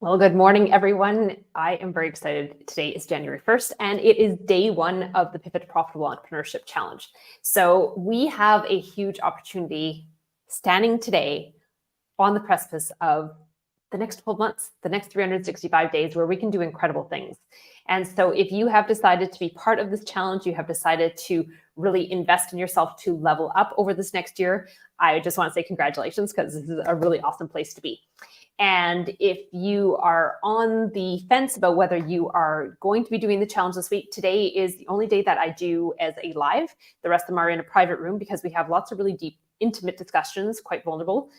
Well, good morning, everyone. I am very excited. Today is January 1st, and it is day one of the Pivot to Profitable Entrepreneurship Challenge. So we have a huge opportunity standing today on the precipice of the next 12 months, the next 365 days, where we can do incredible things. And so if you have decided to be part of this challenge, you have decided to really invest in yourself to level up over this next year, I just want to say congratulations, because this is a really awesome place to be. And if you are on the fence about whether you are going to be doing the challenge this week, today is the only day that I do as a live. The rest of them are in a private room because we have lots of really deep, intimate discussions, quite vulnerable.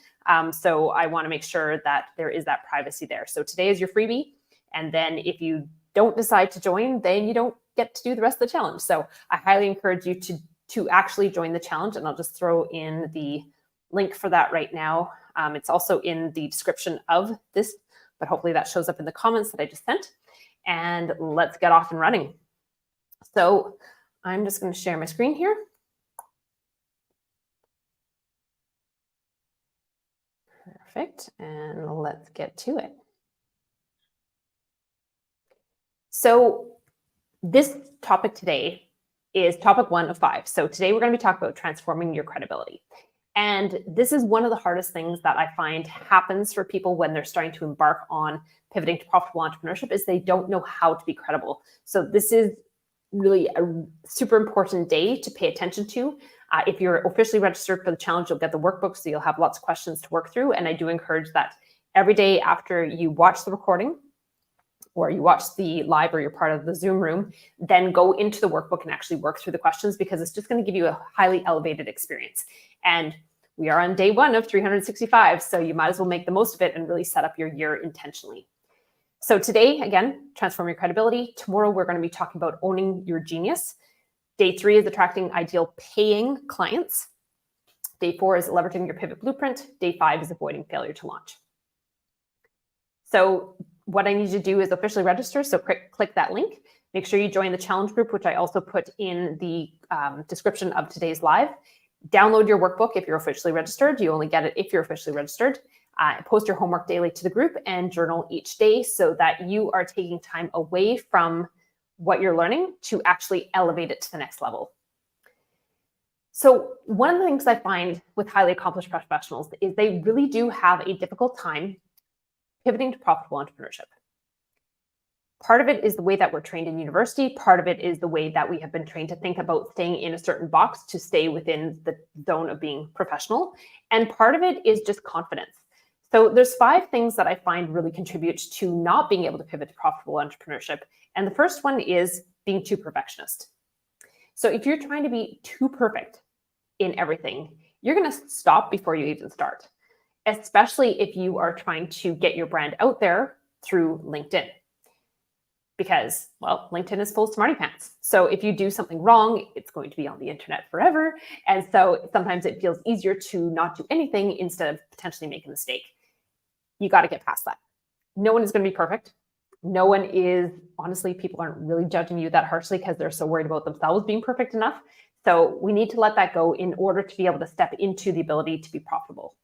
So I want to make sure that there is that privacy there. So today is your freebie. And then if you don't decide to join, then you don't get to do the rest of the challenge. So I highly encourage you to actually join the challenge. And I'll just throw in the link for that right now. It's also in the description of this, but hopefully that shows up in the comments that I just sent. And let's get off and running. So I'm just going to share my screen here. Perfect. And let's get to it. So this topic today is topic 1 of 5. So today we're going to be talking about transforming your credibility. And this is one of the hardest things that I find happens for people when they're starting to embark on pivoting to profitable entrepreneurship is they don't know how to be credible. So this is really a super important day to pay attention to. If you're officially registered for the challenge, you'll get the workbook, so you'll have lots of questions to work through. And I do encourage that every day after you watch the recording, or you watch the live, or you're part of the Zoom room, then go into the workbook and actually work through the questions, because it's just going to give you a highly elevated experience. And we are on day 1 of 365, so you might as well make the most of it and really set up your year intentionally. So today, again, transform your credibility. Tomorrow, we're going to be talking about owning your genius. Day 3 is attracting ideal paying clients. Day 4 is leveraging your pivot blueprint. Day 5 is avoiding failure to launch. So what I need you to do is officially register. So click that link. Make sure you join the challenge group, which I also put in the description of today's live. Download your workbook if you're officially registered. You only get it if you're officially registered. Post your homework daily to the group and journal each day so that you are taking time away from what you're learning to actually elevate it to the next level. So one of the things I find with highly accomplished professionals is they really do have a difficult time pivoting to profitable entrepreneurship. Part of it is the way that we're trained in university. Part of it is the way that we have been trained to think about staying in a certain box to stay within the zone of being professional. And part of it is just confidence. So there's 5 things that I find really contribute to not being able to pivot to profitable entrepreneurship. And the first one is being too perfectionist. So if you're trying to be too perfect in everything, you're going to stop before you even start, especially if you are trying to get your brand out there through LinkedIn. Because, well, LinkedIn is full of smarty pants. So if you do something wrong, it's going to be on the internet forever. And so sometimes it feels easier to not do anything instead of potentially make a mistake. You got to get past that. No one is going to be perfect. No one is, honestly, people aren't really judging you that harshly because they're so worried about themselves being perfect enough. So we need to let that go in order to be able to step into the ability to be profitable.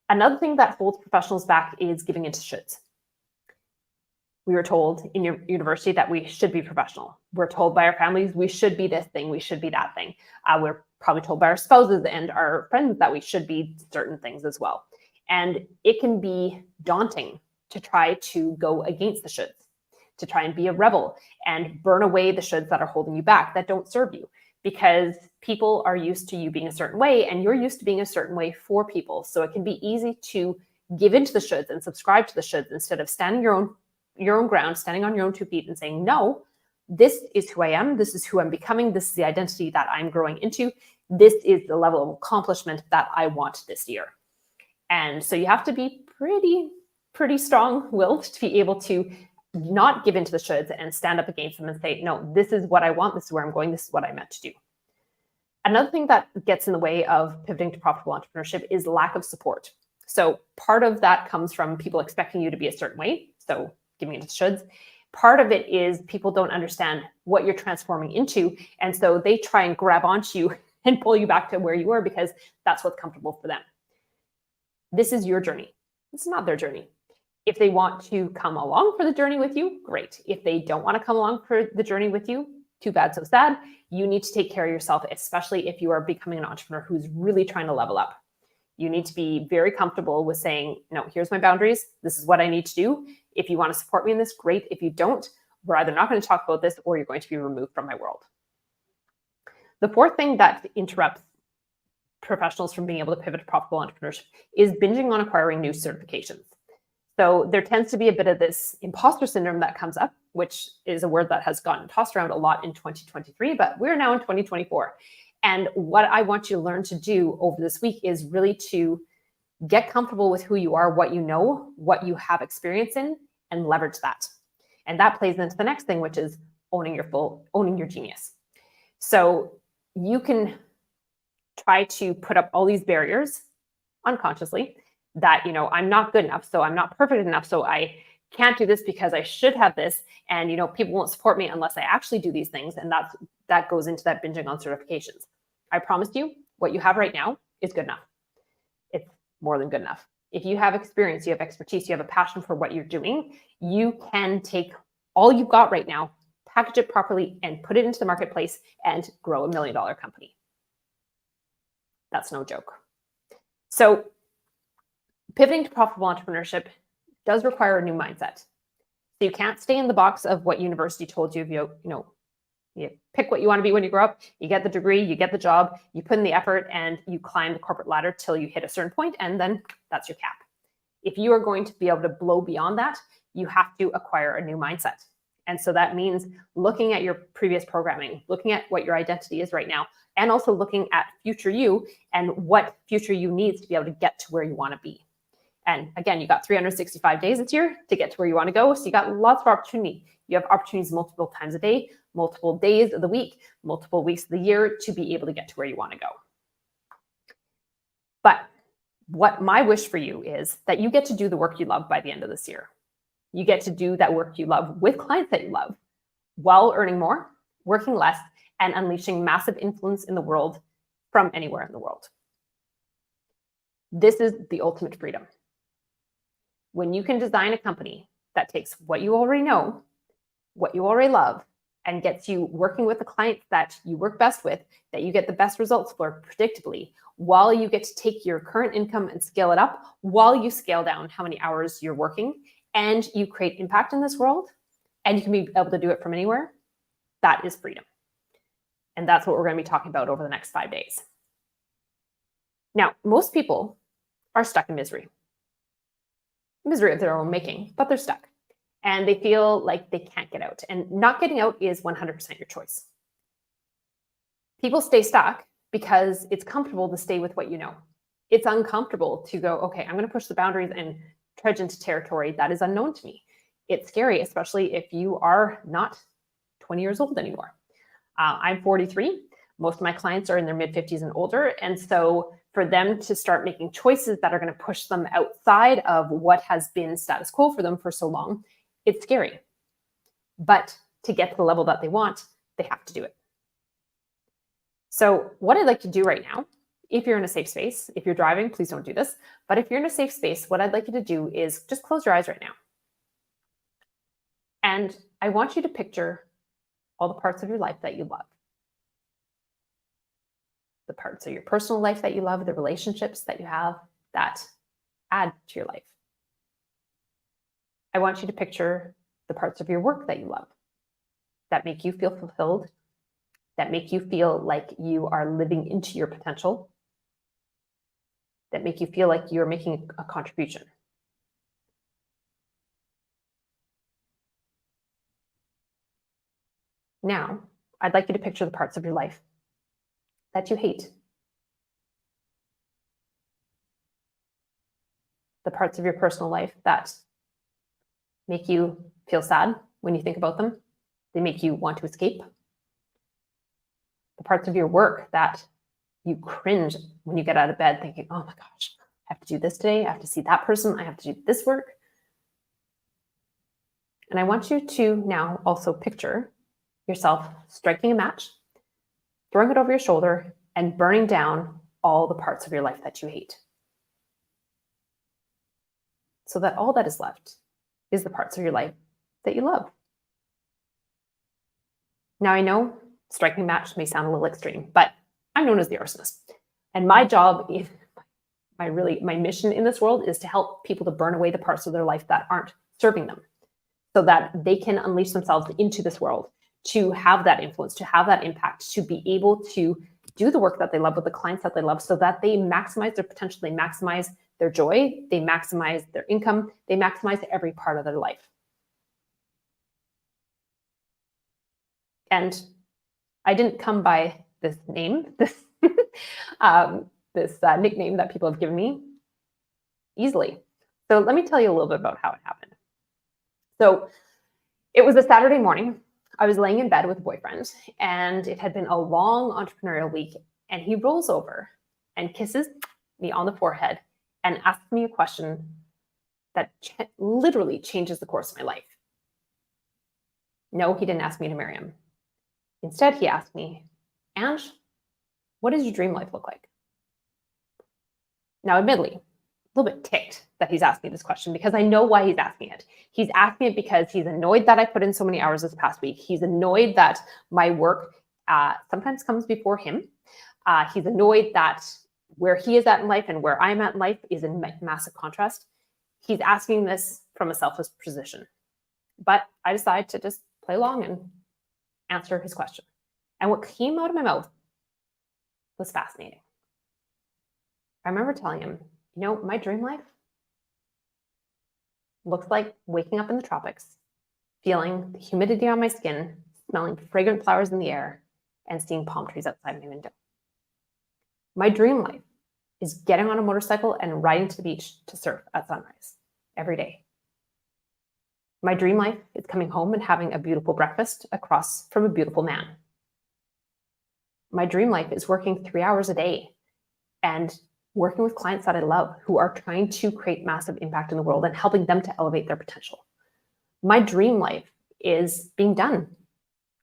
Another thing that holds professionals back is giving into shoulds. We were told in your university that we should be professional. We're told by our families we should be this thing, we should be that thing. We're probably told by our spouses and our friends that we should be certain things as well. And it can be daunting to try to go against the shoulds, to try and be a rebel and burn away the shoulds that are holding you back, that don't serve you, because people are used to you being a certain way and you're used to being a certain way for people. So it can be easy to give into the shoulds and subscribe to the shoulds instead of standing your own ground, standing on your own 2 feet and saying, no, this is who I am. This is who I'm becoming. This is the identity that I'm growing into. This is the level of accomplishment that I want this year. And so you have to be pretty strong-willed to be able to not give into the shoulds and stand up against them and say, no, this is what I want. This is where I'm going. This is what I meant to do. Another thing that gets in the way of pivoting to profitable entrepreneurship is lack of support. So part of that comes from people expecting you to be a certain way. So giving into the shoulds. Part of it is people don't understand what you're transforming into. And so they try and grab onto you and pull you back to where you were because that's what's comfortable for them. This is your journey. It's not their journey. If they want to come along for the journey with you, great. If they don't want to come along for the journey with you, too bad, so sad. You need to take care of yourself, especially if you are becoming an entrepreneur who's really trying to level up. You need to be very comfortable with saying, no, here's my boundaries. This is what I need to do. If you want to support me in this, great. If you don't, we're either not going to talk about this or you're going to be removed from my world. The fourth thing that interrupts professionals from being able to pivot to profitable entrepreneurship is binging on acquiring new certifications. So there tends to be a bit of this imposter syndrome that comes up, which is a word that has gotten tossed around a lot in 2023, but we're now in 2024. And what I want you to learn to do over this week is really to get comfortable with who you are, what you know, what you have experience in, and leverage that. And that plays into the next thing, which is owning your genius. So you can try to put up all these barriers unconsciously that, I'm not good enough, so I'm not perfect enough, so I can't do this because I should have this, and people won't support me unless I actually do these things, and that goes into that binging on certifications. I promise you, what you have right now is good enough. It's more than good enough. If you have experience, you have expertise, you have a passion for what you're doing, you can take all you've got right now, package it properly, and put it into the marketplace and grow $1 million company. That's no joke. So pivoting to profitable entrepreneurship does require a new mindset. So you can't stay in the box of what university told you. You pick what you want to be when you grow up, you get the degree, you get the job, you put in the effort, and you climb the corporate ladder till you hit a certain point, and then that's your cap. If you are going to be able to blow beyond that, you have to acquire a new mindset. And so that means looking at your previous programming, looking at what your identity is right now, and also looking at future you and what future you needs to be able to get to where you want to be. And again, you got 365 days this year to get to where you want to go. So you got lots of opportunity. You have opportunities multiple times a day, multiple days of the week, multiple weeks of the year to be able to get to where you want to go. But what my wish for you is that you get to do the work you love by the end of this year. You get to do that work you love with clients that you love while earning more, working less, and unleashing massive influence in the world from anywhere in the world. This is the ultimate freedom. When you can design a company that takes what you already know, what you already love, and gets you working with the clients that you work best with, that you get the best results for predictably, while you get to take your current income and scale it up, while you scale down how many hours you're working, and you create impact in this world, and you can be able to do it from anywhere, that is freedom. And that's what we're going to be talking about over the next 5 days. Now, most people are stuck in misery of their own making, but they're stuck. And they feel like they can't get out. And not getting out is 100% your choice. People stay stuck because it's comfortable to stay with what you know. It's uncomfortable to go, okay, I'm going to push the boundaries and trudge into territory that is unknown to me. It's scary, especially if you are not 20 years old anymore. I'm 43. Most of my clients are in their mid-50s and older. And so for them to start making choices that are going to push them outside of what has been status quo for them for so long, it's scary. But to get to the level that they want, they have to do it. So what I'd like to do right now, if you're in a safe space, if you're driving, please don't do this. But if you're in a safe space, what I'd like you to do is just close your eyes right now. And I want you to picture all the parts of your life that you love. The parts of your personal life that you love, the relationships that you have that add to your life. I want you to picture the parts of your work that you love, that make you feel fulfilled, that make you feel like you are living into your potential, that make you feel like you're making a contribution. Now, I'd like you to picture the parts of your life that you hate. The parts of your personal life that make you feel sad when you think about them. They make you want to escape. The parts of your work that you cringe when you get out of bed thinking, oh my gosh, I have to do this today. I have to see that person. I have to do this work. And I want you to now also picture yourself striking a match, throwing it over your shoulder, and burning down all the parts of your life that you hate. so that all that is left is the parts of your life that you love. Now, I know striking a match may sound a little extreme, but I'm known as the arsonist. And my job, my mission in this world is to help people to burn away the parts of their life that aren't serving them so that they can unleash themselves into this world, to have that influence, to have that impact, to be able to do the work that they love with the clients that they love so that they maximize their potential, they maximize their joy, they maximize their income, they maximize every part of their life. And I didn't come by this name, this nickname that people have given me easily. So let me tell you a little bit about how it happened. So it was a Saturday morning. I was laying in bed with a boyfriend, and it had been a long entrepreneurial week. And he rolls over and kisses me on the forehead and asks me a question that literally changes the course of my life. No, he didn't ask me to marry him. Instead, he asked me, Ange, what does your dream life look like? Now, admittedly, a little bit ticked that he's asking me this question because I know why he's asking it. He's asking it because he's annoyed that I put in so many hours this past week. He's annoyed that my work sometimes comes before him. He's annoyed that where he is at in life and where I'm at in life is in massive contrast. He's asking this from a selfless position. But I decided to just play along and answer his question. And what came out of my mouth was fascinating. I remember telling him, my dream life looks like waking up in the tropics, feeling the humidity on my skin, smelling fragrant flowers in the air, and seeing palm trees outside my window. My dream life is getting on a motorcycle and riding to the beach to surf at sunrise every day. My dream life is coming home and having a beautiful breakfast across from a beautiful man. My dream life is working 3 hours a day and working with clients that I love who are trying to create massive impact in the world and helping them to elevate their potential. My dream life is being done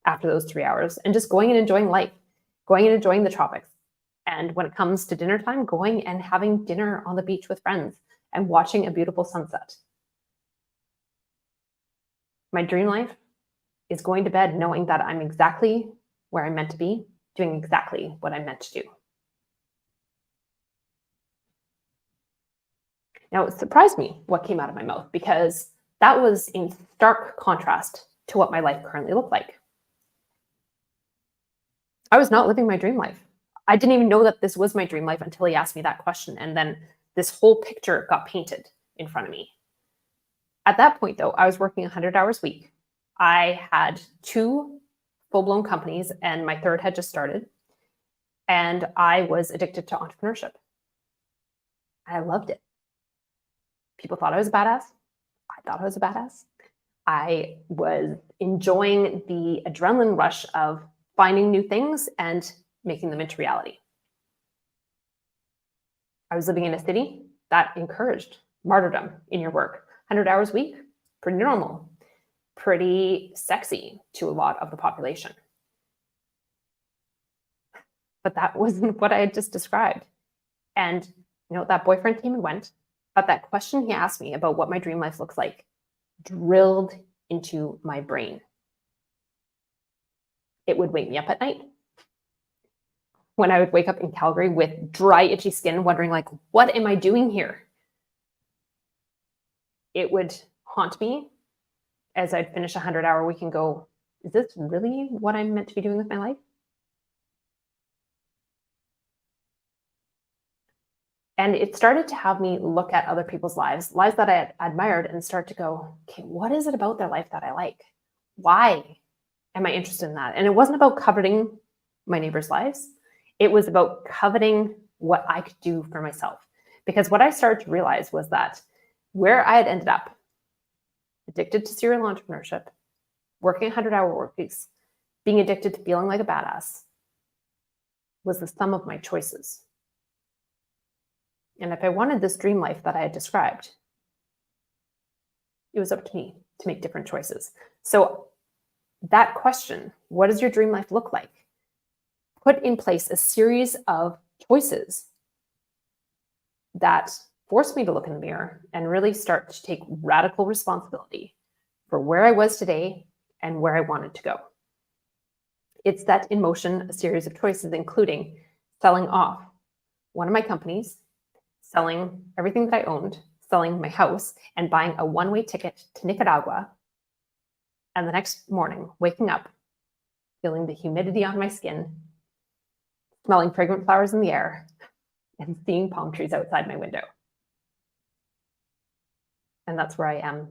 after those 3 hours and just going and enjoying life, going and enjoying the tropics. And when it comes to dinner time, going and having dinner on the beach with friends and watching a beautiful sunset. My dream life is going to bed knowing that I'm exactly where I'm meant to be, doing exactly what I'm meant to do. Now, it surprised me what came out of my mouth because that was in stark contrast to what my life currently looked like. I was not living my dream life. I didn't even know that this was my dream life until he asked me that question. And then this whole picture got painted in front of me. At that point, though, I was working 100 hours a week. I had 2 full-blown companies, and my third had just started. And I was addicted to entrepreneurship. I loved it. People thought I was a badass. I thought I was a badass. I was enjoying the adrenaline rush of finding new things and making them into reality. I was living in a city that encouraged martyrdom in your work. 100 hours a week, pretty normal, pretty sexy to a lot of the population. But that wasn't what I had just described. And that boyfriend came and went, but that question he asked me about what my dream life looks like drilled into my brain. It would wake me up at night. When I would wake up in Calgary with dry, itchy skin, wondering what am I doing here? It would haunt me as I'd finish a 100-hour week and go, is this really what I'm meant to be doing with my life? And it started to have me look at other people's lives that I had admired, and start to go, okay, what is it about their life that I like? Why am I interested in that? And it wasn't about coveting my neighbors' lives. It was about coveting what I could do for myself. Because what I started to realize was that where I had ended up, addicted to serial entrepreneurship, working 100-hour work weeks, being addicted to feeling like a badass, was the sum of my choices. And if I wanted this dream life that I had described, it was up to me to make different choices. So that question, what does your dream life look like? Put in place a series of choices that forced me to look in the mirror and really start to take radical responsibility for where I was today and where I wanted to go. It set in motion a series of choices, including selling off one of my companies, selling everything that I owned, selling my house, and buying a one-way ticket to Nicaragua. And the next morning, waking up, feeling the humidity on my skin, smelling fragrant flowers in the air, and seeing palm trees outside my window. And that's where I am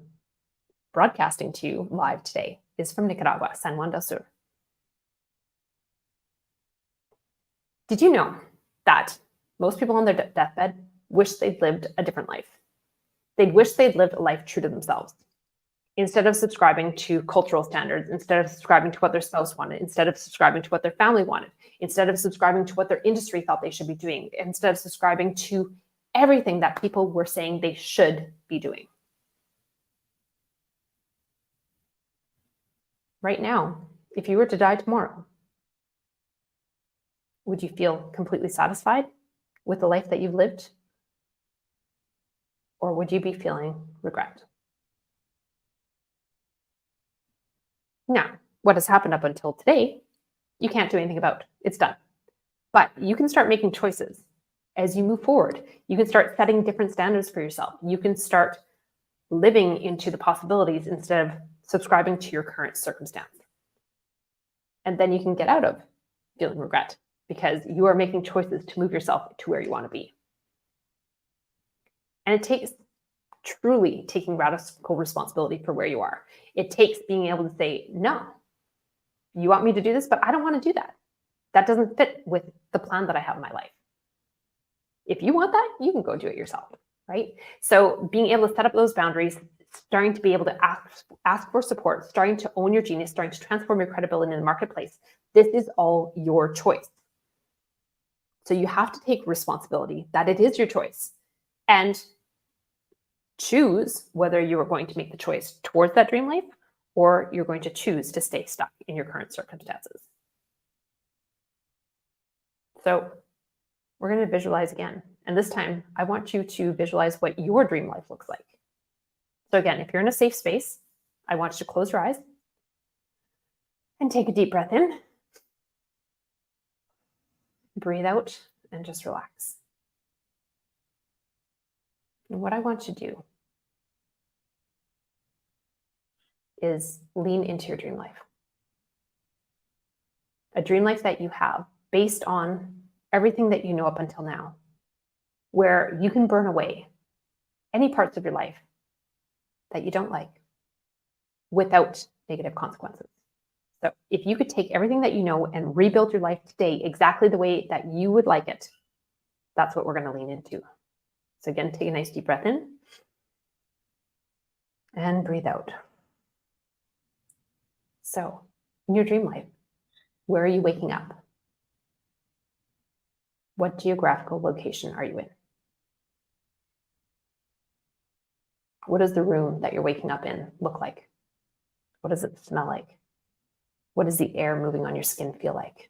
broadcasting to you live today, is from Nicaragua, San Juan del Sur. Did you know that most people on their deathbed wish they'd lived a different life? They'd wish they'd lived a life true to themselves. Instead of subscribing to cultural standards, instead of subscribing to what their spouse wanted, instead of subscribing to what their family wanted, instead of subscribing to what their industry thought they should be doing, instead of subscribing to everything that people were saying they should be doing. Right now, if you were to die tomorrow, would you feel completely satisfied with the life that you've lived? Or would you be feeling regret? Now, what has happened up until today, you can't do anything about. It's done. But you can start making choices as you move forward. You can start setting different standards for yourself. You can start living into the possibilities instead of subscribing to your current circumstance. And then you can get out of feeling regret because you are making choices to move yourself to where you want to be. And it takes truly taking radical responsibility for where you are. It takes being able to say, no, you want me to do this, but I don't want to do that. That doesn't fit with the plan that I have in my life. If you want that, you can go do it yourself, right? So being able to set up those boundaries, starting to be able to ask for support, starting to own your genius, starting to transform your credibility in the marketplace, this is all your choice. So you have to take responsibility that it is your choice and choose whether you are going to make the choice towards that dream life or you're going to choose to stay stuck in your current circumstances. So we're going to visualize again. And this time, I want you to visualize what your dream life looks like. So again, if you're in a safe space, I want you to close your eyes and take a deep breath in. Breathe out and just relax. And what I want you to do is lean into your dream life. A dream life that you have based on everything that you know up until now, where you can burn away any parts of your life that you don't like without negative consequences. So if you could take everything that you know and rebuild your life today exactly the way that you would like it, that's what we're going to lean into. So again, take a nice deep breath in and breathe out. So in your dream life, where are you waking up? What geographical location are you in? What does the room that you're waking up in look like? What does it smell like? What does the air moving on your skin feel like?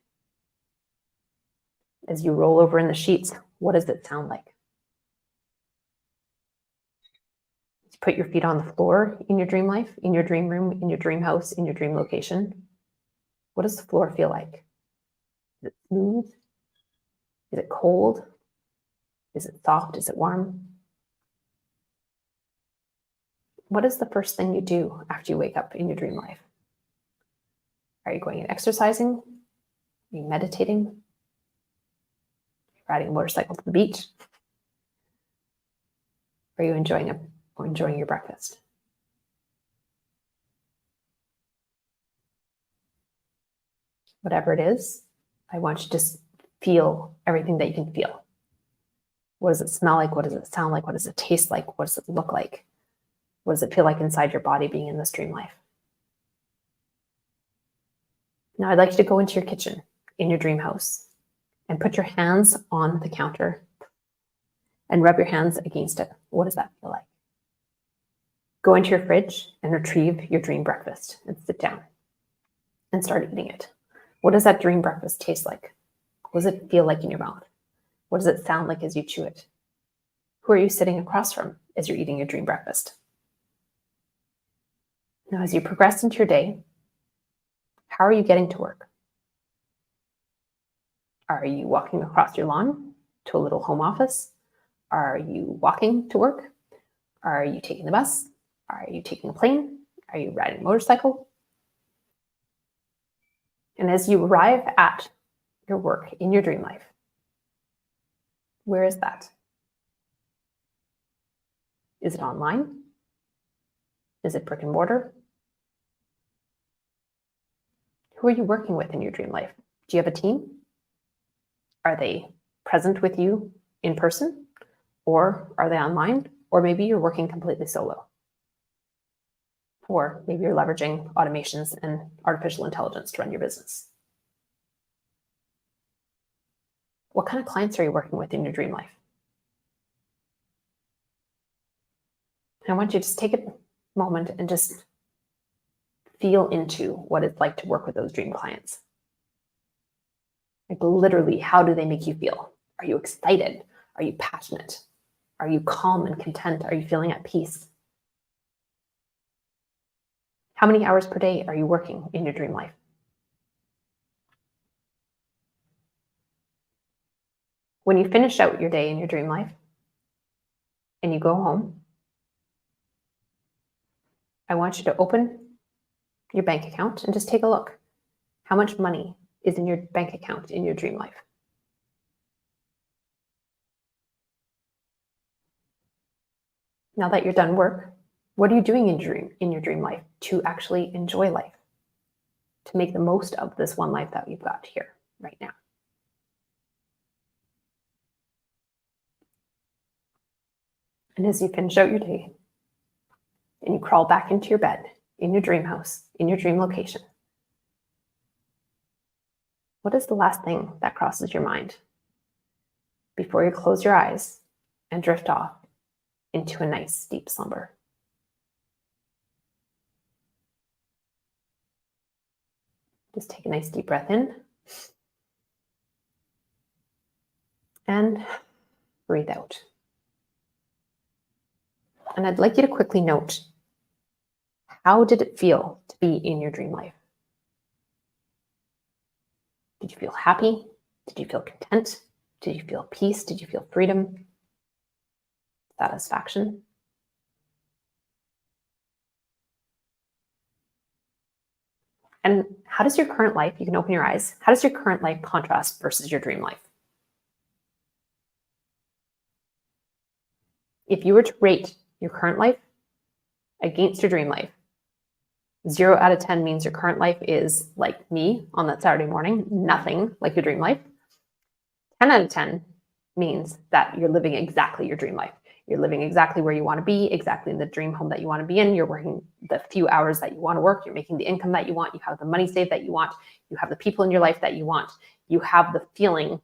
As you roll over in the sheets, what does it sound like? As you put your feet on the floor in your dream life, in your dream room, in your dream house, in your dream location, what does the floor feel like? Is it smooth? Is it cold? Is it soft? Is it warm? What is the first thing you do after you wake up in your dream life? Are you going and exercising? Are you meditating? Riding a motorcycle to the beach? Are you enjoying your breakfast? Whatever it is, I want you to just feel everything that you can feel. What does it smell like? What does it sound like? What does it taste like? What does it look like? What does it feel like inside your body being in this dream life? Now I'd like you to go into your kitchen in your dream house and put your hands on the counter and rub your hands against it. What does that feel like? Go into your fridge and retrieve your dream breakfast and sit down and start eating it. What does that dream breakfast taste like? What does it feel like in your mouth? What does it sound like as you chew it? Who are you sitting across from as you're eating your dream breakfast? Now, as you progress into your day, how are you getting to work? Are you walking across your lawn to a little home office? Are you walking to work? Are you taking the bus? Are you taking a plane? Are you riding a motorcycle? And as you arrive at your work in your dream life, where is that? Is it online? Is it brick and mortar? Who are you working with in your dream life? Do you have a team? Are they present with you in person? Or are they online? Or maybe you're working completely solo. Or maybe you're leveraging automations and artificial intelligence to run your business. What kind of clients are you working with in your dream life? I want you to just take a moment and just feel into what it's like to work with those dream clients. Like literally, how do they make you feel? Are you excited? Are you passionate? Are you calm and content? Are you feeling at peace? How many hours per day are you working in your dream life? When you finish out your day in your dream life and you go home, I want you to open your bank account and just take a look. How much money is in your bank account in your dream life? Now that you're done work, what are you doing in your dream life to actually enjoy life, to make the most of this one life that you've got here right now? And as you finish out your day and you crawl back into your bed, in your dream house, in your dream location, what is the last thing that crosses your mind before you close your eyes and drift off into a nice deep slumber? Just take a nice deep breath in and breathe out. And I'd like you to quickly note, how did it feel to be in your dream life? Did you feel happy? Did you feel content? Did you feel peace? Did you feel freedom? Satisfaction? And how does your current life, you can open your eyes, how does your current life contrast versus your dream life? If you were to rate your current life against your dream life, 0 out of 10 means your current life is like me on that Saturday morning, nothing like your dream life. 10 out of 10 means that you're living exactly your dream life. You're living exactly where you want to be, exactly in the dream home that you want to be in. You're working the few hours that you want to work. You're making the income that you want. You have the money saved that you want. You have the people in your life that you want. You have the feeling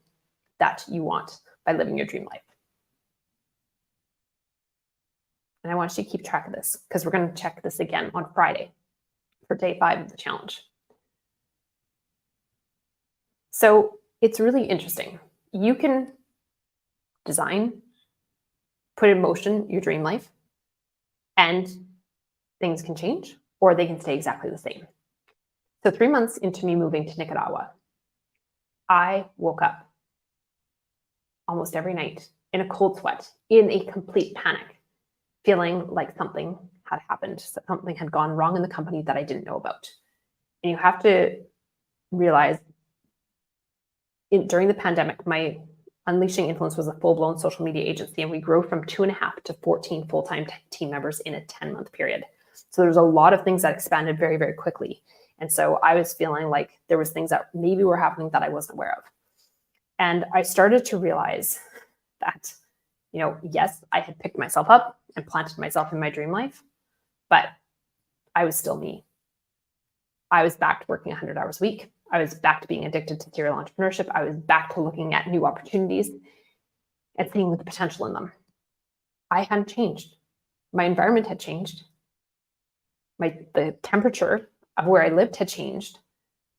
that you want by living your dream life. And I want you to keep track of this because we're going to check this again on Friday for day 5 of the challenge. So it's really interesting. You can design, put in motion your dream life, and things can change or they can stay exactly the same. So 3 months into me moving to Nicaragua, I woke up almost every night in a cold sweat, in a complete panic, feeling like something had happened, something had gone wrong in the company that I didn't know about. And you have to realize during the pandemic, my Unleashing Influence was a full-blown social media agency, and we grew from 2.5 to 14 full-time team members in a 10-month period. So there's a lot of things that expanded very, very quickly. And so I was feeling like there was things that maybe were happening that I wasn't aware of. And I started to realize that, yes, I had picked myself up and planted myself in my dream life, but I was still me. I was back to working 100 hours a week. I was back to being addicted to serial entrepreneurship. I was back to looking at new opportunities and seeing the potential in them. I hadn't changed. My environment had changed. The temperature of where I lived had changed.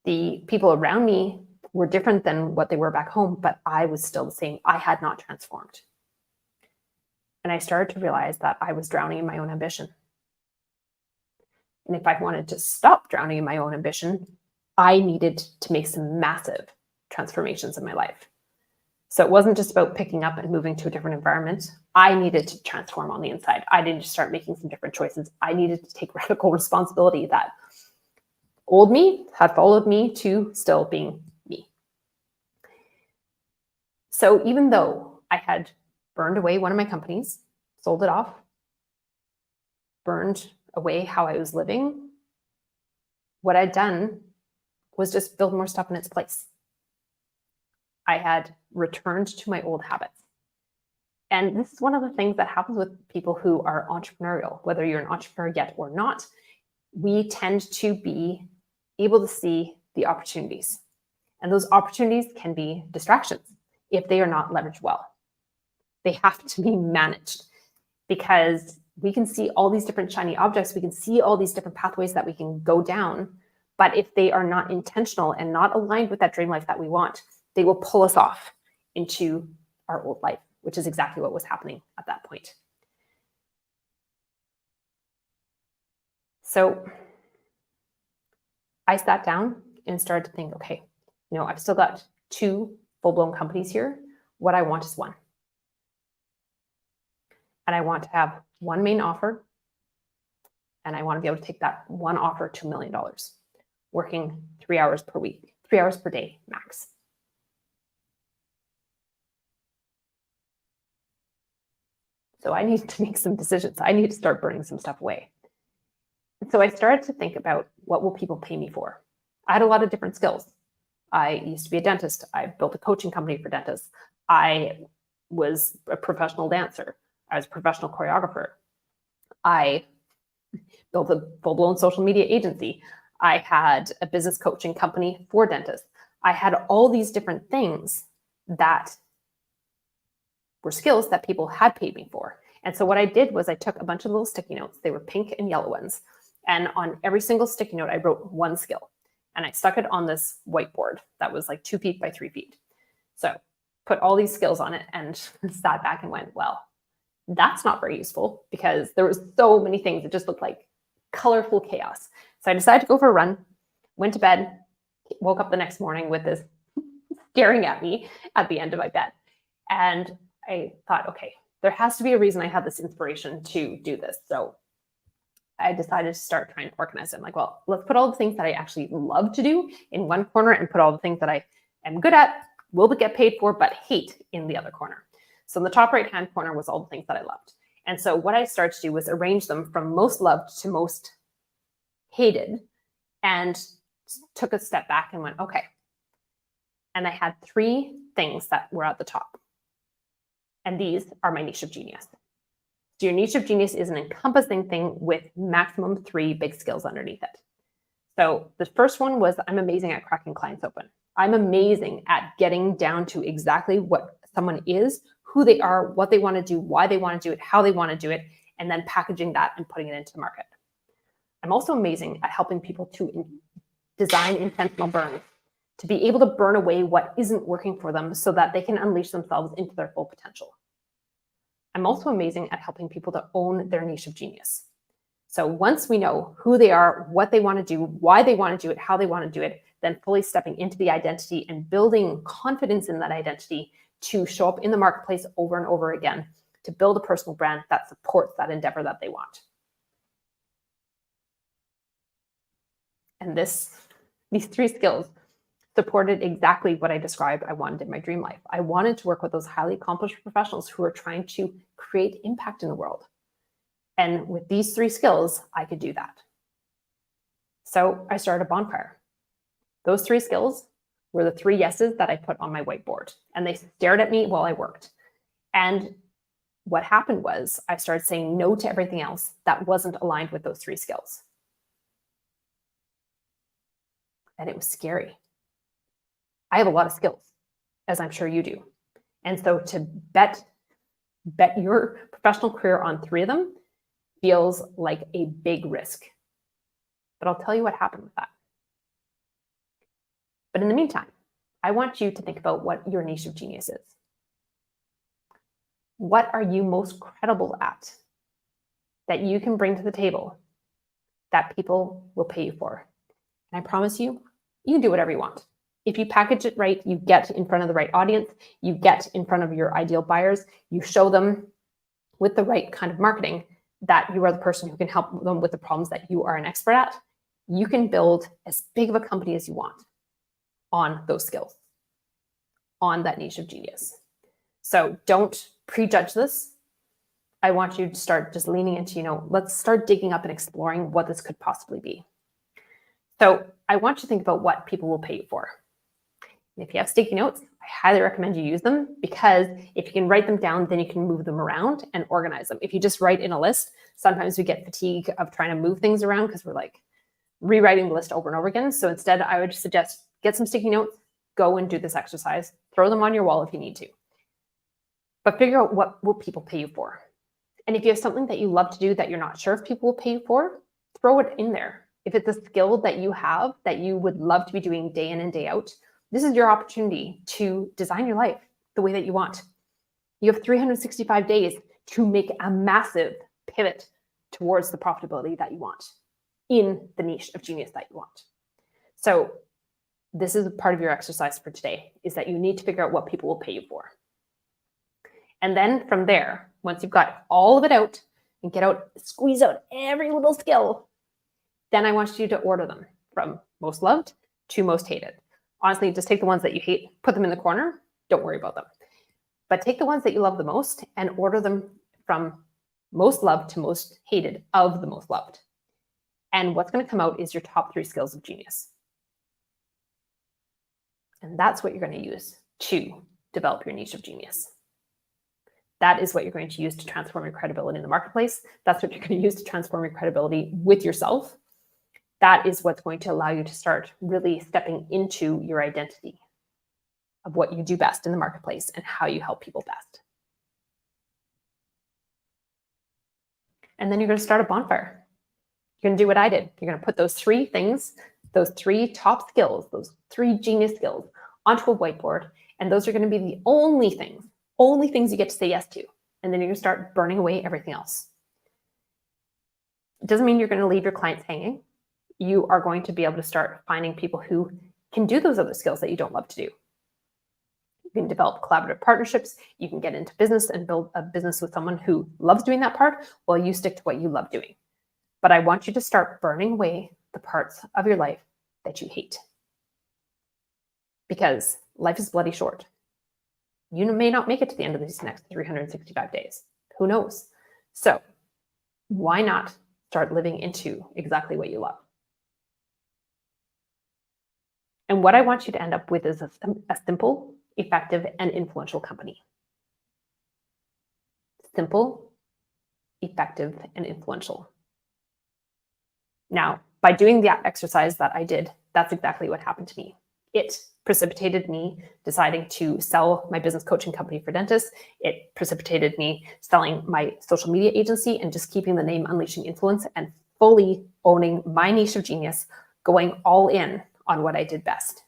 The people around me were different than what they were back home, but I was still the same. I had not transformed. And I started to realize that I was drowning in my own ambition. And if I wanted to stop drowning in my own ambition, I needed to make some massive transformations in my life. So it wasn't just about picking up and moving to a different environment. I needed to transform on the inside. I needed to start making some different choices. I needed to take radical responsibility that old me had followed me to still being me. So even though I had burned away one of my companies, sold it off, burned away how I was living, what I'd done was just build more stuff in its place. I had returned to my old habits. And this is one of the things that happens with people who are entrepreneurial, whether you're an entrepreneur yet or not. We tend to be able to see the opportunities. And those opportunities can be distractions if they are not leveraged well. They have to be managed because we can see all these different shiny objects. We can see all these different pathways that we can go down. But if they are not intentional and not aligned with that dream life that we want, they will pull us off into our old life, which is exactly what was happening at that point. So I sat down and started to think, okay, I've still got 2 full-blown companies here. What I want is one. And I want to have one main offer. And I want to be able to take that one offer to $1 million, working 3 hours per week, 3 hours per day max. So I need to make some decisions. I need to start burning some stuff away. And so I started to think about, what will people pay me for? I had a lot of different skills. I used to be a dentist. I built a coaching company for dentists. I was a professional dancer. I was a professional choreographer. I built a full-blown social media agency. I had a business coaching company for dentists. I had all these different things that were skills that people had paid me for. And so what I did was I took a bunch of little sticky notes. They were pink and yellow ones. And on every single sticky note, I wrote one skill. And I stuck it on this whiteboard that was like 2 feet by 3 feet. So put all these skills on it and sat back and went, well, that's not very useful because there was so many things that just looked like colorful chaos. So I decided to go for a run, went to bed, woke up the next morning with this staring at me at the end of my bed. And I thought, okay, there has to be a reason I had this inspiration to do this. So I decided to start trying to organize it. I'm like, well, let's put all the things that I actually love to do in one corner and put all the things that I am good at, will get paid for, but hate in the other corner. So in the top right-hand corner was all the things that I loved. And so what I started to do was arrange them from most loved to most hated, and took a step back and went, okay. And I had 3 things that were at the top. And these are my niche of genius. So your niche of genius is an encompassing thing with maximum 3 big skills underneath it. So the first one was, I'm amazing at cracking clients open. I'm amazing at getting down to exactly what someone is, who they are, what they want to do, why they want to do it, how they want to do it, and then packaging that and putting it into the market. I'm also amazing at helping people to design intentional burns, to be able to burn away what isn't working for them so that they can unleash themselves into their full potential. I'm also amazing at helping people to own their niche of genius. So once we know who they are, what they want to do, why they want to do it, how they want to do it, then fully stepping into the identity and building confidence in that identity to show up in the marketplace over and over again, to build a personal brand that supports that endeavor that they want. And these 3 skills supported exactly what I described I wanted in my dream life. I wanted to work with those highly accomplished professionals who are trying to create impact in the world. And with these 3 skills, I could do that. So I started a bonfire. Those 3 skills were the 3 yeses that I put on my whiteboard, and they stared at me while I worked. And what happened was I started saying no to everything else that wasn't aligned with those 3 skills. And it was scary. I have a lot of skills, as I'm sure you do. And so to bet your professional career on 3 of them feels like a big risk. But I'll tell you what happened with that. But in the meantime, I want you to think about what your niche of genius is. What are you most credible at that you can bring to the table that people will pay you for? And I promise you, you can do whatever you want. If you package it right, you get in front of the right audience, you get in front of your ideal buyers, you show them with the right kind of marketing that you are the person who can help them with the problems that you are an expert at, you can build as big of a company as you want on those skills, on that niche of genius. So don't prejudge this. I want you to start just leaning into, let's start digging up and exploring what this could possibly be. So I want you to think about what people will pay you for. And if you have sticky notes, I highly recommend you use them, because if you can write them down, then you can move them around and organize them. If you just write in a list, sometimes we get fatigue of trying to move things around because we're like rewriting the list over and over again. So instead, I would suggest get some sticky notes, go and do this exercise, throw them on your wall if you need to. But figure out what will people pay you for. And if you have something that you love to do that you're not sure if people will pay you for, throw it in there. If it's a skill that you have that you would love to be doing day in and day out, this is your opportunity to design your life the way that you want. You have 365 days to make a massive pivot towards the profitability that you want in the niche of genius that you want. So this is part of your exercise for today, is that you need to figure out what people will pay you for. And then from there, once you've got all of it out and squeeze out every little skill, then I want you to order them from most loved to most hated. Honestly, just take the ones that you hate, put them in the corner, don't worry about them. But take the ones that you love the most and order them from most loved to most hated of the most loved. And what's going to come out is your top 3 skills of genius. And that's what you're going to use to develop your niche of genius. That is what you're going to use to transform your credibility in the marketplace. That's what you're going to use to transform your credibility with yourself. That is what's going to allow you to start really stepping into your identity of what you do best in the marketplace and how you help people best. And then you're going to start a bonfire. You're going to do what I did. You're going to put those 3 things, those 3 top skills, those 3 genius skills onto a whiteboard. And those are going to be the only things you get to say yes to. And then you're going to start burning away everything else. It doesn't mean you're going to leave your clients hanging. You are going to be able to start finding people who can do those other skills that you don't love to do. You can develop collaborative partnerships. You can get into business and build a business with someone who loves doing that part while you stick to what you love doing. But I want you to start burning away the parts of your life that you hate. Because life is bloody short. You may not make it to the end of these next 365 days. Who knows? So why not start living into exactly what you love? And what I want you to end up with is a simple, effective, and influential company. Simple, effective, and influential. Now, by doing that exercise that I did, that's exactly what happened to me. It precipitated me deciding to sell my business coaching company for dentists. It precipitated me selling my social media agency and just keeping the name Unleashing Influence and fully owning my niche of genius, going all in on what I did best.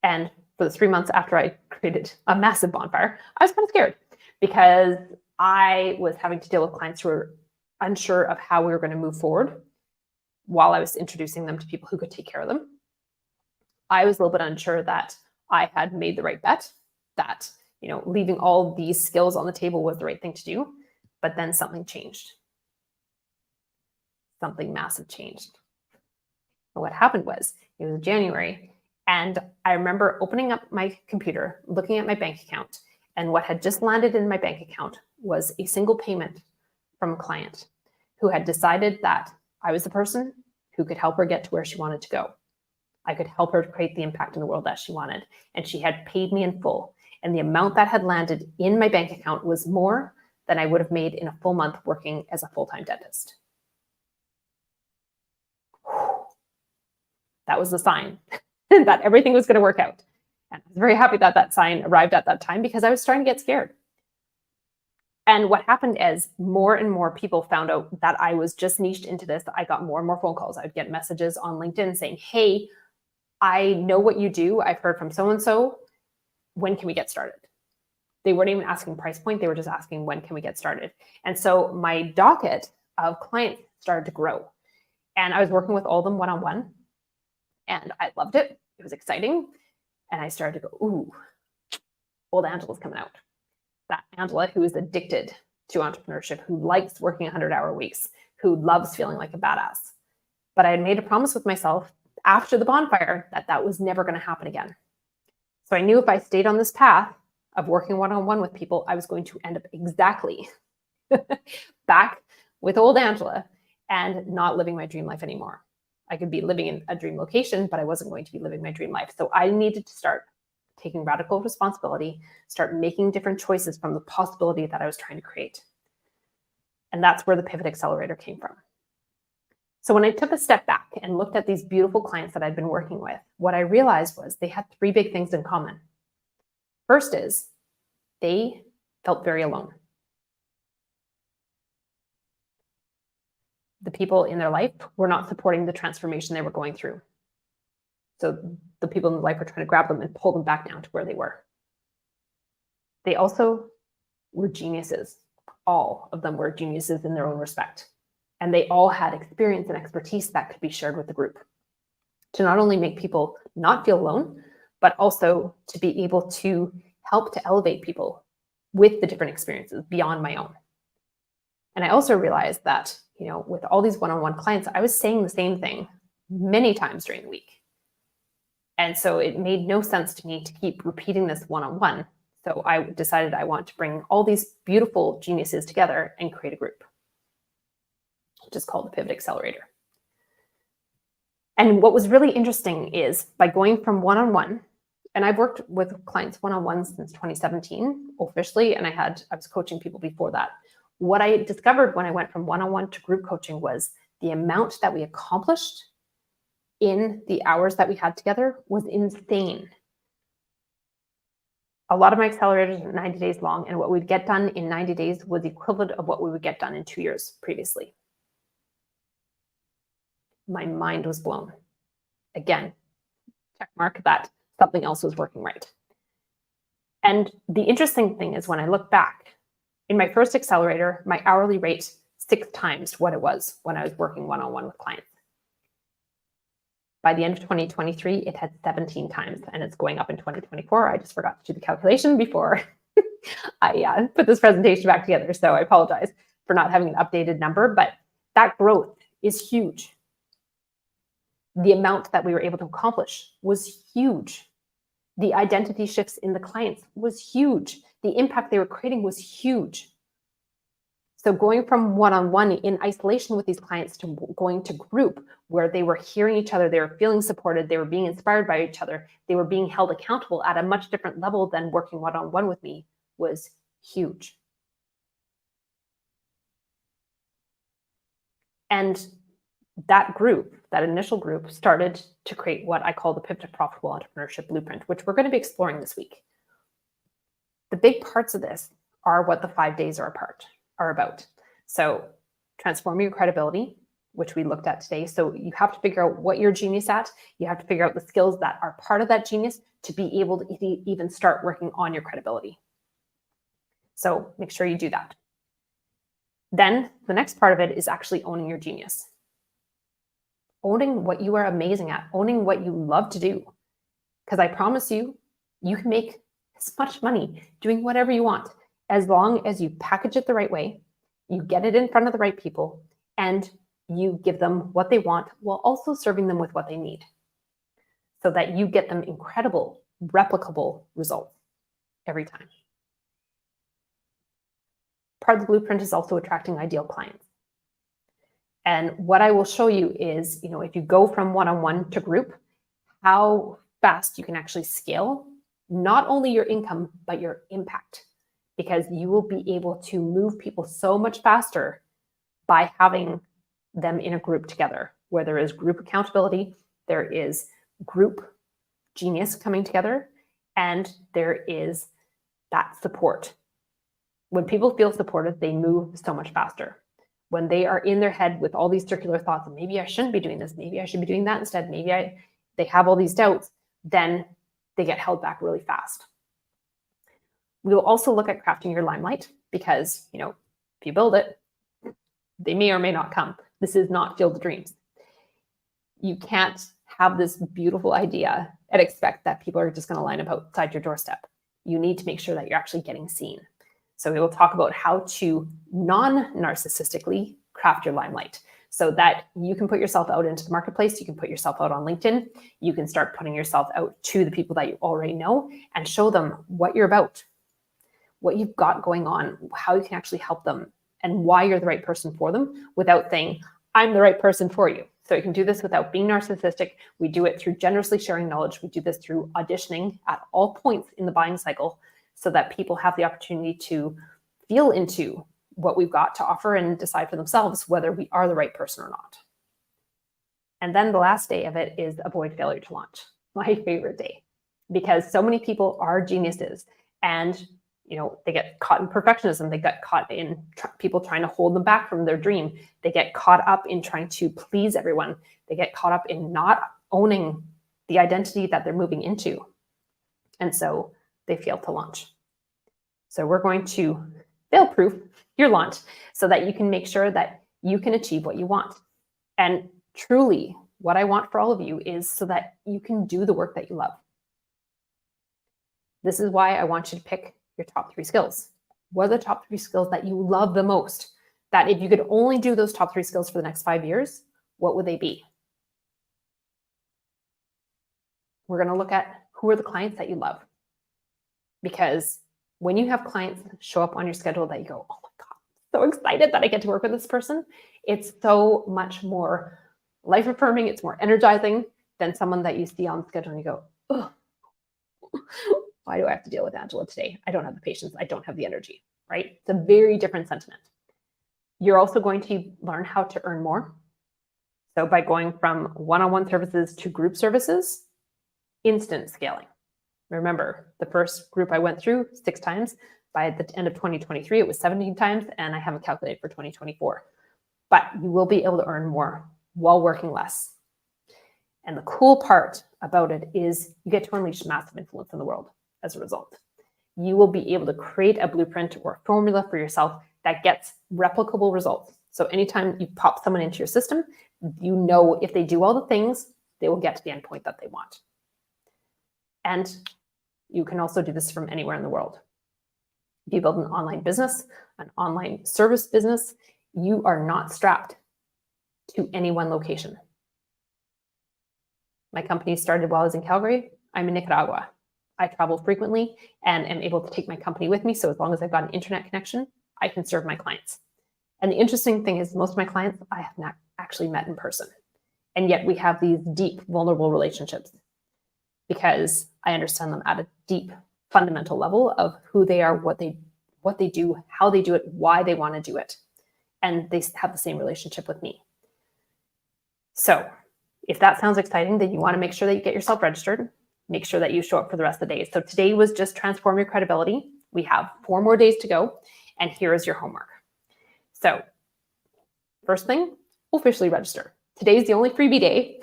And for the 3 months after I created a massive bonfire, I was kind of scared because I was having to deal with clients who were unsure of how we were going to move forward while I was introducing them to people who could take care of them. I was a little bit unsure that I had made the right bet, that, leaving all these skills on the table was the right thing to do. But then something changed. Something massive changed. And what happened was, it was January, and I remember opening up my computer, looking at my bank account, and what had just landed in my bank account was a single payment from a client who had decided that I was the person who could help her get to where she wanted to go. I could help her create the impact in the world that she wanted. And she had paid me in full. And the amount that had landed in my bank account was more than I would have made in a full month working as a full-time dentist. That was the sign that everything was going to work out. And I was very happy that that sign arrived at that time because I was starting to get scared. And what happened is more and more people found out that I was just niched into this. I got more and more phone calls. I would get messages on LinkedIn saying, hey, I know what you do. I've heard from so-and-so. When can we get started? They weren't even asking price point. They were just asking, when can we get started? And so my docket of clients started to grow. And I was working with all of them one-on-one. And I loved it. It was exciting. And I started to go, ooh, old Angela's coming out. That Angela who is addicted to entrepreneurship, who likes working 100-hour weeks, who loves feeling like a badass. But I had made a promise with myself after the bonfire that that was never going to happen again. So I knew if I stayed on this path of working one-on-one with people, I was going to end up exactly back with old Angela and not living my dream life anymore. I could be living in a dream location, but I wasn't going to be living my dream life. So I needed to start taking radical responsibility, start making different choices from the possibility that I was trying to create. And that's where the Pivot Accelerator came from. So when I took a step back and looked at these beautiful clients that I'd been working with, what I realized was they had three big things in common. First is they felt very alone. The people in their life were not supporting the transformation they were going through. So the people in their life were trying to grab them and pull them back down to where they were. They also were geniuses. All of them were geniuses in their own respect. And they all had experience and expertise that could be shared with the group to not only make people not feel alone, but also to be able to help to elevate people with the different experiences beyond my own. And I also realized that, with all these one-on-one clients, I was saying the same thing many times during the week. And so it made no sense to me to keep repeating this one-on-one. So I decided I want to bring all these beautiful geniuses together and create a group, which is called the Pivot Accelerator. And what was really interesting is by going from one-on-one, and I've worked with clients one-on-one since 2017 officially, and I was coaching people before that. What I discovered when I went from one-on-one to group coaching was the amount that we accomplished in the hours that we had together was insane. A lot of my accelerators are 90 days long, and what we'd get done in 90 days was the equivalent of what we would get done in 2 years previously. My mind was blown. Again, check mark that something else was working right. And the interesting thing is when I look back, in my first accelerator, my hourly rate 6 times what it was when I was working one-on-one with clients. By the end of 2023, it had 17 times, and it's going up in 2024. I just forgot to do the calculation before I put this presentation back together, so I apologize for not having an updated number, but that growth is huge. The amount that we were able to accomplish was huge. The identity shifts in the clients was huge. The impact they were creating was huge. So going from one-on-one in isolation with these clients to going to group where they were hearing each other, they were feeling supported, they were being inspired by each other, they were being held accountable at a much different level than working one-on-one with me was huge. And that group, that initial group, started to create what I call the Pivot to Profitable Entrepreneurship Blueprint, which we're going to be exploring this week. The big parts of this are what the 5 days are about. So transforming your credibility, which we looked at today. So you have to figure out what you're genius at. You have to figure out the skills that are part of that genius to be able to even start working on your credibility. So make sure you do that. Then the next part of it is actually owning your genius. Owning what you are amazing at, owning what you love to do. Because I promise you, you can make as much money doing whatever you want, as long as you package it the right way, you get it in front of the right people, and you give them what they want while also serving them with what they need, so that you get them incredible, replicable results every time. Part of the blueprint is also attracting ideal clients. And what I will show you is, if you go from one-on-one to group, how fast you can actually scale not only your income, but your impact, because you will be able to move people so much faster by having them in a group together, where there is group accountability, there is group genius coming together, and there is that support. When people feel supported, they move so much faster. When they are in their head with all these circular thoughts, maybe I shouldn't be doing this, maybe I should be doing that instead, they have all these doubts, then they get held back really fast. We will also look at crafting your limelight because, if you build it, they may or may not come. This is not Field of Dreams. You can't have this beautiful idea and expect that people are just going to line up outside your doorstep. You need to make sure that you're actually getting seen. So we will talk about how to non-narcissistically craft your limelight so that you can put yourself out into the marketplace. You can put yourself out on LinkedIn. You can start putting yourself out to the people that you already know and show them what you're about, what you've got going on, how you can actually help them, and why you're the right person for them without saying, I'm the right person for you. So you can do this without being narcissistic. We do it through generously sharing knowledge. We do this through auditioning at all points in the buying cycle so that people have the opportunity to feel into what we've got to offer and decide for themselves whether we are the right person or not. And then the last day of it is avoid failure to launch, my favorite day, because so many people are geniuses and they get caught in perfectionism. They get caught in people trying to hold them back from their dream. They get caught up in trying to please everyone. They get caught up in not owning the identity that they're moving into. And so they fail to launch. So we're going to fail-proof your launch so that you can make sure that you can achieve what you want. And truly, what I want for all of you is so that you can do the work that you love. This is why I want you to pick your top 3 skills. What are the top 3 skills that you love the most? That if you could only do those top 3 skills for the next 5 years, what would they be? We're going to look at who are the clients that you love. Because when you have clients show up on your schedule that you go, oh my God, so excited that I get to work with this person, it's so much more life affirming. It's more energizing than someone that you see on the schedule and you go, oh, why do I have to deal with Angela today? I don't have the patience. I don't have the energy, right? It's a very different sentiment. You're also going to learn how to earn more. So by going from one-on-one services to group services, instant scaling. Remember, the first group I went through 6 times. By the end of 2023, it was 17 times, and I haven't calculated for 2024. But you will be able to earn more while working less. And the cool part about it is you get to unleash massive influence in the world as a result. You will be able to create a blueprint or a formula for yourself that gets replicable results. So anytime you pop someone into your system, you know if they do all the things, they will get to the endpoint that they want. And you can also do this from anywhere in the world. If you build an online business, an online service business, you are not strapped to any one location. My company started while I was in Calgary. I'm in Nicaragua. I travel frequently and am able to take my company with me. So as long as I've got an internet connection, I can serve my clients. And the interesting thing is most of my clients I have not actually met in person. And yet we have these deep, vulnerable relationships because I understand them at a deep, fundamental level of who they are, what they do, how they do it, why they want to do it. And they have the same relationship with me. So if that sounds exciting, then you want to make sure that you get yourself registered. Make sure that you show up for the rest of the days. So today was just transform your credibility. We have 4 more days to go. And here is your homework. So first thing, officially register. Today's the only freebie day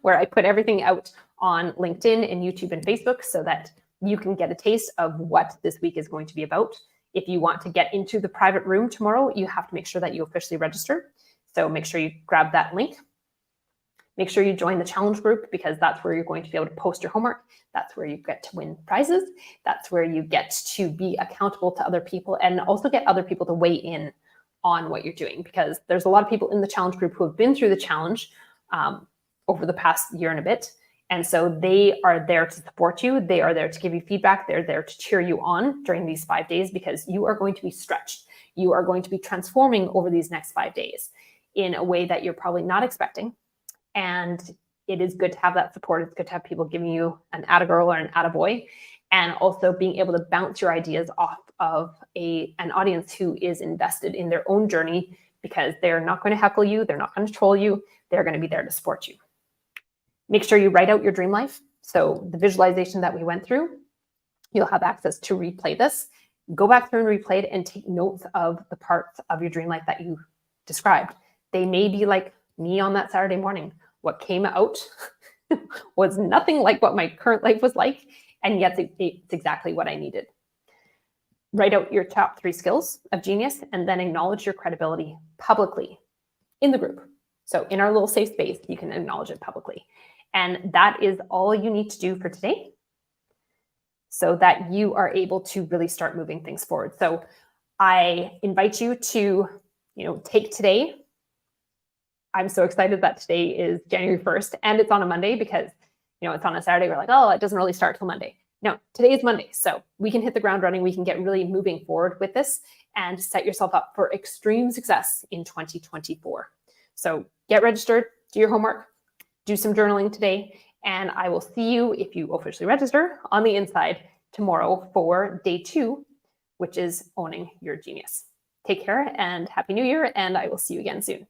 where I put everything out on LinkedIn and YouTube and Facebook so that you can get a taste of what this week is going to be about. If you want to get into the private room tomorrow, you have to make sure that you officially register. So make sure you grab that link. Make sure you join the challenge group because that's where you're going to be able to post your homework. That's where you get to win prizes. That's where you get to be accountable to other people and also get other people to weigh in on what you're doing because there's a lot of people in the challenge group who have been through the challenge over the past year and a bit. And so they are there to support you. They are there to give you feedback. They're there to cheer you on during these 5 days because you are going to be stretched. You are going to be transforming over these next 5 days in a way that you're probably not expecting. And it is good to have that support. It's good to have people giving you an atta-girl or an atta-boy, and also being able to bounce your ideas off of an audience who is invested in their own journey because they're not going to heckle you. They're not going to troll you. They're going to be there to support you. Make sure you write out your dream life. So the visualization that we went through, you'll have access to replay this. Go back through and replay it and take notes of the parts of your dream life that you described. They may be like me on that Saturday morning. What came out was nothing like what my current life was like, and yet it's exactly what I needed. Write out your top 3 skills of genius and then acknowledge your credibility publicly in the group. So in our little safe space, you can acknowledge it publicly. And that is all you need to do for today so that you are able to really start moving things forward. So I invite you to, take today. I'm so excited that today is January 1st and it's on a Monday because, it's on a Saturday. We're like, oh, it doesn't really start till Monday. No, today is Monday. So we can hit the ground running. We can get really moving forward with this and set yourself up for extreme success in 2024. So get registered, do your homework, do some journaling today, and I will see you if you officially register on the inside tomorrow for day 2, which is owning your genius. Take care and Happy New Year, and I will see you again soon.